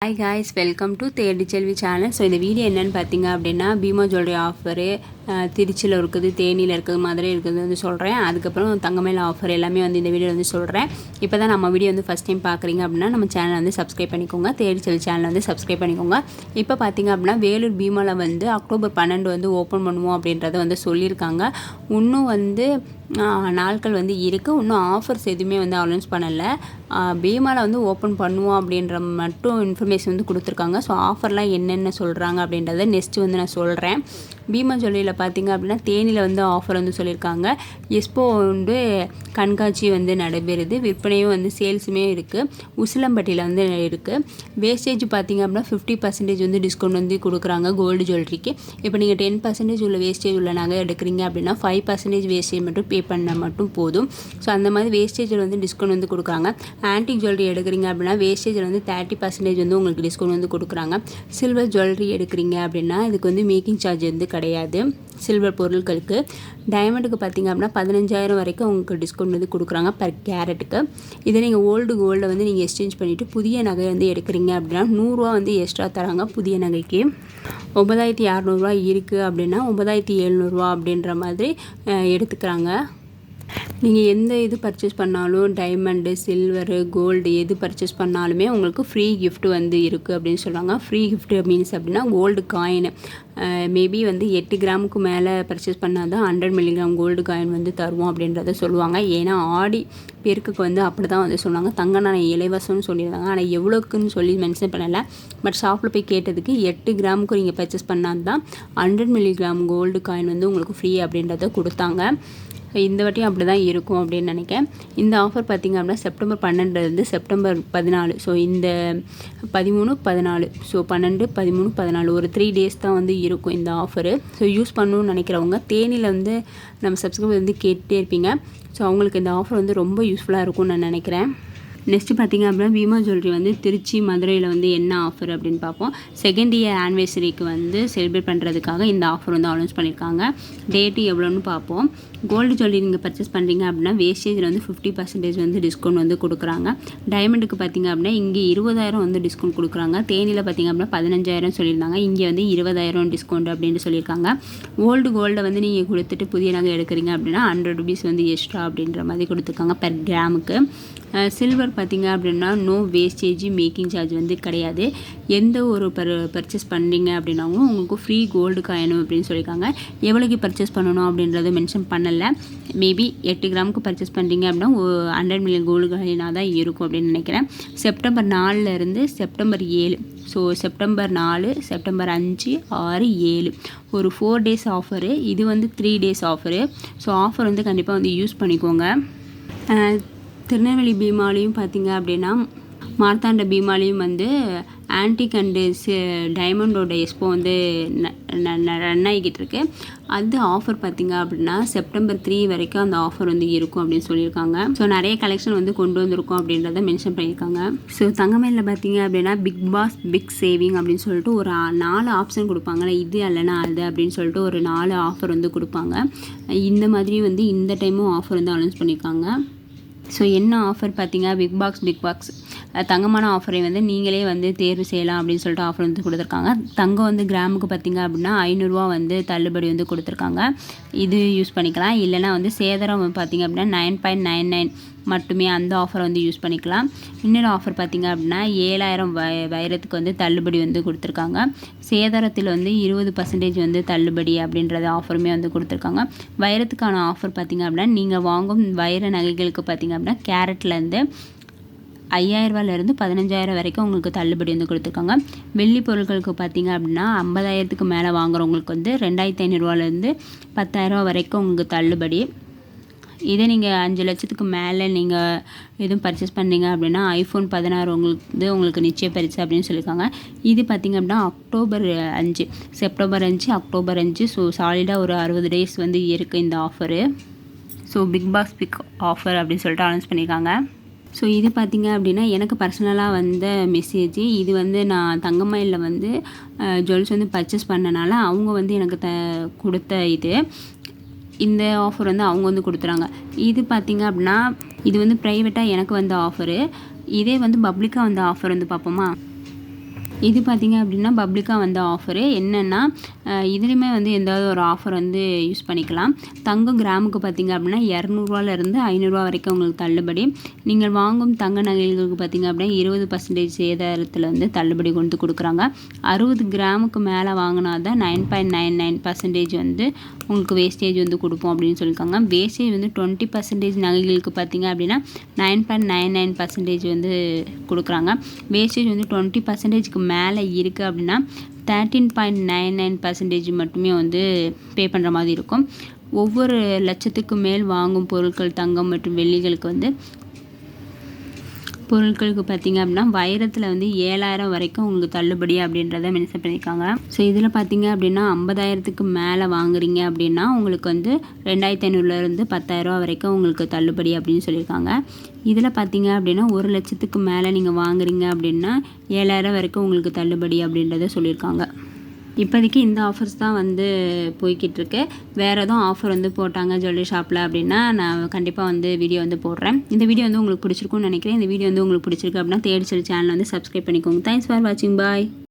Hi guys, welcome to தேடி செல்வி channel. So இந்த video என்னென்னு பார்த்தீங்க அப்படின்னா, பீமா ஜுவல்லரி ஆஃபரு திருச்சியில் இருக்குது, தேனியில் இருக்குது, மதுரை இருக்குது வந்து சொல்கிறேன். அதுக்கப்புறம் தங்கமயில் ஆஃபர் எல்லாமே வந்து இந்த வீடியோ வந்து சொல்கிறேன். இப்போ தான் நம்ம வீடியோ வந்து ஃபஸ்ட் டைம் பார்க்குறீங்க அப்படின்னா நம்ம சேனலை வந்து சப்ஸ்கிரைப் பண்ணிக்கோங்க. தேடி செல்வி சேனலை வந்து சப்ஸ்கிரைப் பண்ணிக்கோங்க. இப்போ பார்த்தீங்க அப்படின்னா வேலூர் பீமாவில் வந்து அக்டோபர் 12 வந்து ஓப்பன் பண்ணுவோம் அப்படின்றத வந்து சொல்லியிருக்காங்க. இன்னும் வந்து நாட்கள் வந்து இருக்குது. இன்னும் ஆஃபர்ஸ் எதுவுமே வந்து அனௌன்ஸ் பண்ணலை. பீமாவில் வந்து ஓப்பன் பண்ணுவோம் அப்படின்ற மட்டும் இன்ஃபர்மேஷன் வந்து கொடுத்துருக்காங்க. ஸோ ஆஃபர்லாம் என்னென்ன சொல்கிறாங்க அப்படின்றத நெக்ஸ்ட்டு வந்து நான் சொல்கிறேன். பீமா ஜுவல்லரியில் பார்த்தீங்க அப்படின்னா தேனியில் வந்து ஆஃபர் வந்து சொல்லியிருக்காங்க. எக்ஸ்போ வந்து கண்காட்சி வந்து நடைபெறுது, விற்பனையும் வந்து சேல்ஸுமே இருக்குது. உசிலம்பட்டியில் வந்து இருக்குது. வேஸ்டேஜ் பார்த்தீங்க அப்படின்னா 50% வந்து டிஸ்கவுண்ட் வந்து கொடுக்குறாங்க கோல்டு ஜுவல்லரிக்கு. இப்போ நீங்கள் 10% உள்ள வேஸ்டேஜ் உள்ள நகை எடுக்கிறீங்க அப்படின்னா 5% வேஸ்டேஜ் மட்டும் பே பண்ணால் மட்டும் போதும். ஸோ அந்த மாதிரி வேஸ்டேஜில் வந்து டிஸ்கவுண்ட் வந்து கொடுக்குறாங்க. ஆன்டிக் ஜுவல்லரி எடுக்கிறீங்க அப்படின்னா வேஸ்டேஜில் வந்து 30% வந்து உங்களுக்கு டிஸ்கவுண்ட் வந்து கொடுக்குறாங்க. சில்வர் ஜுவல்லரி எடுக்கிறீங்க அப்படின்னா இதுக்கு வந்து மேக்கிங் சார்ஜ் வந்து கிடையாது சில்வர் பொருட்களுக்கு. டைமண்டுக்கு பார்த்திங்க அப்படின்னா 15,000 வரைக்கும் உங்களுக்கு டிஸ்கவுண்ட் வந்து கொடுக்குறாங்க பர் கேரட்டுக்கு. இதே நீங்கள் ஓல்டு கோல்டை வந்து நீங்கள் எக்ஸ்சேஞ்ச் பண்ணிவிட்டு புதிய நகை வந்து எடுக்கிறீங்க அப்படின்னா 100 ரூபா வந்து எக்ஸ்ட்ரா தராங்க. புதிய நகைக்கு 9,600 இருக்குது அப்படின்னா 9,700 அப்படின்ற மாதிரி எடுத்துக்கிறாங்க. நீங்கள் எந்த இது பர்ச்சேஸ் பண்ணாலும் டைமண்டு, சில்வரு, கோல்டு எது பர்ச்சேஸ் பண்ணாலுமே உங்களுக்கு ஃப்ரீ கிஃப்ட் வந்து இருக்குது அப்படின்னு சொல்கிறாங்க. ஃப்ரீ கிஃப்ட் மீன்ஸ் அப்படின்னா கோல்டு காயின் மேபி வந்து 8 கிராமுக்கு மேலே பர்ச்சேஸ் பண்ணால் தான் 100 மில்லிகிராம் கோல்டு காயின் வந்து தருவோம் அப்படின்றத சொல்லுவாங்க. ஏன்னா ஆடி பேருக்கு வந்து அப்படி தான் வந்து சொன்னாங்க. தங்க நான் இலவசம்னு சொல்லியிருந்தாங்க. ஆனால் எவ்வளோக்குன்னு சொல்லி மென்ஷன் பண்ணலை. பட் ஷாப்பில் போய் கேட்டதுக்கு 8 கிராமுக்கு நீங்கள் பர்ச்சேஸ் பண்ணால் தான் 100 மில்லிகிராம் கோல்டு காயின் வந்து உங்களுக்கு ஃப்ரீ அப்படின்றத கொடுத்தாங்க. இந்த வாட்டியும் அப்படி தான் இருக்கும் அப்படின்னு நினைக்கிறேன். இந்த ஆஃபர் பார்த்திங்க அப்படின்னா செப்டம்பர் 12 செப்டம்பர் 14. ஸோ இந்த 13, 14 ஸோ 12, 13, 14 ஒரு 3 டேஸ் தான் வந்து இருக்கும் இந்த ஆஃபரு. ஸோ யூஸ் பண்ணணும்னு நினைக்கிறவங்க தேனியில் வந்து நம்ம சப்ஸ்கிரைபர் வந்து கேட்டுகிட்டே இருப்பீங்க. ஸோ அவங்களுக்கு இந்த ஆஃபர் வந்து ரொம்ப யூஸ்ஃபுல்லாக இருக்கும்னு நான் நினைக்கிறேன். நெக்ஸ்ட்டு பார்த்திங்க அப்படின்னா பீமா ஜுவல்லரி வந்து திருச்சி மதுரையில் வந்து என்ன ஆஃபர் அப்படின்னு பார்ப்போம். செகண்ட் இயர் ஆனிவர்சரிக்கு வந்து செலிப்ரேட் பண்ணுறதுக்காக இந்த ஆஃபர் வந்து அனௌன்ஸ் பண்ணியிருக்காங்க. டேட்டு எவ்வளோன்னு பார்ப்போம். கோல்டு ஜுவல்லரி நீங்கள் பர்ச்சேஸ் பண்ணுறீங்க அப்படின்னா வேஸ்டேஜில் வந்து 50% வந்து டிஸ்கவுண்ட் வந்து கொடுக்குறாங்க. டைமண்டுக்கு பார்த்திங்க அப்படின்னா இங்கே 20,000 வந்து டிஸ்கவுண்ட் கொடுக்குறாங்க. தேனியில் பார்த்திங்க அப்படின்னா 15,000 சொல்லியிருந்தாங்க. இங்கே வந்து 20,000 டிஸ்கவுண்ட் அப்படின்னு சொல்லியிருக்காங்க. கோல்டை வந்து நீங்கள் கொடுத்துட்டு புதிய நகை எடுக்கிறீங்க அப்படின்னா 100 rupees வந்து எக்ஸ்ட்ரா அப்படின்ற மாதிரி கொடுத்துருக்காங்க பெர் கிராமுக்கு. சில்வர் பார்த்திங்க அப்படின்னா நோ வேஸ்டேஜ் மேக்கிங் சார்ஜ் வந்து கிடையாது. எந்த ஒரு பர்ச்சேஸ் பண்ணுறீங்க அப்படின்னாவும் உங்களுக்கு ஃப்ரீ கோல்டு காயினும் அப்படின்னு சொல்லியிருக்காங்க. எவ்வளோக்கு பர்ச்சேஸ் பண்ணணும் அப்படின்றத மென்ஷன் பண்ணலை. மேபி 8 கிராமுக்கு பர்ச்சேஸ் பண்ணுறீங்க அப்படின்னா 100 மில்லியன் கோல்டு காயினாக தான் இருக்கும் அப்படின்னு நினைக்கிறேன். September 4 September 7 so September 4, September 5, 6, 7 ஒரு 4 days ஆஃபரு. இது வந்து 3 days ஆஃபரு. ஸோ ஆஃபர் வந்து கண்டிப்பாக வந்து யூஸ் பண்ணிக்கோங்க. திருநெல்வேலி பீமாலையும் பார்த்திங்க அப்படின்னா மார்த்தாண்ட பீமாலையும் வந்து ஆன்டிக் அண்டு டைமண்டோட எக்ஸ்போ வந்து ரன் ஆகிக்கிட்டு இருக்கு. அது ஆஃபர் பார்த்திங்க அப்படின்னா செப்டம்பர் 3 வரைக்கும் அந்த ஆஃபர் வந்து இருக்கும் அப்படின்னு சொல்லியிருக்காங்க. ஸோ நிறைய கலெக்ஷன் வந்து கொண்டு வந்திருக்கோம் அப்படின்றத மென்ஷன் பண்ணியிருக்காங்க. ஸோ தங்கமயிலில் பார்த்திங்க அப்படின்னா பிக் பாஸ் பிக் சேவிங் அப்படின்னு சொல்லிட்டு ஒரு 4 ஆப்ஷன் கொடுப்பாங்களே, இது இல்லைனா அது அப்படின்னு சொல்லிட்டு ஒரு 4 ஆஃபர் வந்து கொடுப்பாங்க. இந்த மாதிரி வந்து இந்த டைமும் ஆஃபர் வந்து அனௌன்ஸ் பண்ணியிருக்காங்க. ஸோ என்ன ஆஃபர் பார்த்தீங்க, பிக் பாக்ஸ் தங்கமான ஆஃபரை வந்து நீங்களே வந்து தேர்வு செய்யலாம் அப்படின்னு சொல்லிட்டு ஆஃபர் வந்து கொடுத்துருக்காங்க. தங்கம் வந்து கிராமுக்கு பார்த்திங்க அப்படின்னா 500 ரூபா வந்து தள்ளுபடி வந்து கொடுத்துருக்காங்க. இது யூஸ் பண்ணிக்கலாம். இல்லைனா வந்து சேதாரம் பார்த்திங்க அப்படின்னா 9.99 மட்டுமே அந்த ஆஃபரை வந்து யூஸ் பண்ணிக்கலாம். இன்னொரு ஆஃபர் பார்த்திங்க அப்படின்னா 7,000 வைரத்துக்கு வந்து தள்ளுபடி வந்து கொடுத்துருக்காங்க. சேதாரத்தில் வந்து 20% வந்து தள்ளுபடி அப்படின்றத ஆஃபருமே வந்து கொடுத்துருக்காங்க. வைரத்துக்கான ஆஃபர் பார்த்திங்க அப்படின்னா நீங்கள் வாங்கும் வைர நகைகளுக்கு பார்த்திங்க அப்படின்னா கேரட்லேருந்து 5,000 ரூபாயிலேருந்து 15,000 வரைக்கும் உங்களுக்கு தள்ளுபடி வந்து கொடுத்துருக்காங்க. வெள்ளி பொருட்களுக்கு பார்த்திங்க அப்படின்னா 50,000க்கு மேலே வாங்குறவங்களுக்கு வந்து 2,500 ரூபாயிலேருந்து 10,000 வரைக்கும் உங்களுக்கு தள்ளுபடி. இதே நீங்கள் 5 லட்சத்துக்கு மேலே நீங்கள் எதுவும் பர்ச்சேஸ் பண்ணீங்க அப்படின்னா iPhone 16 உங்களுக்கு நிச்சய பரிசு அப்படின்னு சொல்லியிருக்காங்க. இது பார்த்திங்க அப்படின்னா அக்டோபர் 5 செப்டம்பர் 5 அக்டோபர் 5 ஸோ சாலிடாக ஒரு 60 days வந்து இருக்குது இந்த ஆஃபரு. ஸோ பிக் ஆஃபர் அப்படின்னு சொல்லிட்டு அனௌன்ஸ் பண்ணியிருக்காங்க. ஸோ இது பார்த்திங்க அப்படின்னா எனக்கு பர்சனலாக வந்த மெசேஜ். இது வந்து நான் தங்கமயிலில் வந்து ஜுவல்ஸ் வந்து பர்ச்சேஸ் பண்ணனால அவங்க வந்து எனக்கு கொடுத்த இந்த ஆஃபர் வந்து அவங்க வந்து கொடுத்துறாங்க. இது பார்த்திங்க அப்படின்னா இது வந்து ப்ரைவேட்டாக எனக்கு வந்த ஆஃபரு. இதே வந்து பப்ளிக்காக வந்த ஆஃபர் வந்து பார்ப்போமா. இது பார்த்திங்க அப்படின்னா பப்ளிக்காக வந்த ஆஃபரு என்னென்னா இதுலேயுமே வந்து எதாவது ஒரு ஆஃபர் வந்து யூஸ் பண்ணிக்கலாம். தங்கம் கிராமுக்கு பார்த்திங்க அப்படின்னா 200ரூவாலேருந்து 500 வரைக்கும் உங்களுக்கு தள்ளுபடி. நீங்கள் வாங்கும் தங்க நகைகளுக்கு பார்த்திங்க அப்படின்னா 20% சேதாரத்தில் வந்து தள்ளுபடி கொண்டு கொடுக்குறாங்க. 60 கிராமுக்கு மேலே வாங்கினா தான் 9.99% வந்து உங்களுக்கு வேஸ்டேஜ் வந்து கொடுப்போம் அப்படின்னு சொல்லியிருக்காங்க. வேஸ்டேஜ் வந்து 20% நகைகளுக்கு பார்த்திங்க அப்படின்னா 9.99% வந்து கொடுக்குறாங்க. வேஸ்டேஜ் வந்து 20%க்கு மேலே இருக்குது அப்படின்னா 13.99% மட்டுமே வந்து பே பண்ணுற மாதிரி இருக்கும். ஒவ்வொரு லட்சத்துக்கு மேல் வாங்கும் பொருட்கள் தங்கம் மற்றும் வெள்ளிகளுக்கு வந்து பொருட்களுக்கு பார்த்திங்க அப்படின்னா வைரத்தில் வந்து 7000 வரைக்கும் உங்களுக்கு தள்ளுபடி அப்படின்றத மென்ஷன் பண்ணியிருக்காங்க. ஸோ இதில் பார்த்திங்க அப்படின்னா 50,000க்கு மேலே வாங்குறீங்க அப்படின்னா உங்களுக்கு வந்து 2500லேருந்து 10,000 வரைக்கும் உங்களுக்கு தள்ளுபடி அப்படின்னு சொல்லியிருக்காங்க. இதில் பார்த்திங்க அப்படின்னா 1 லட்சத்துக்கு மேலே நீங்கள் வாங்குறீங்க அப்படின்னா 7000 வரைக்கும் உங்களுக்கு தள்ளுபடி அப்படின்றத சொல்லியிருக்காங்க. இப்போதைக்கு இந்த ஆஃபர்ஸ் தான் வந்து போய்கிட்டுருக்கு. வேறு எதுவும் ஆஃபர் வந்து போட்டாங்க ஜுவல்லரி ஷாப்பில் அப்படின்னா நான் கண்டிப்பாக வந்து வீடியோ வந்து போடுறேன். இந்த வீடியோ வந்து உங்களுக்கு பிடிச்சிருக்கும்னு நினைக்கிறேன். இந்த வீடியோ வந்து உங்களுக்கு பிடிச்சிருக்கு அப்படின்னா தேடி சொல்லி சேனல் வந்து சப்ஸ்கிரைப் பண்ணிக்கோங்க. தேங்க்ஸ் ஃபார் வாட்சிங். பாய்.